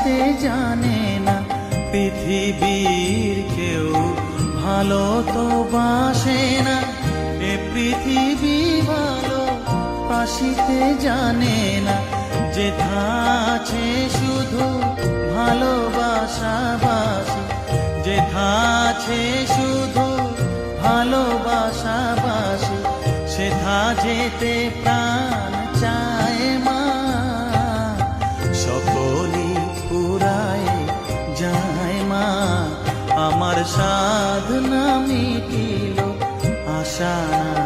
আসিতে জানে না। পৃথিবীর কেউ ভালো তো বাসে না, এ পৃথিবী ভালো আসিতে জানে না। যেথা আছে শুধু ভালোবাসাবাসি, যেথা আছে শুধু ভালোবাসাবাসি, সেথা যেতে প্রাণ চায় মা। সকলই পুরায় যায় মা, আমার সাধনা মিটিল আশা না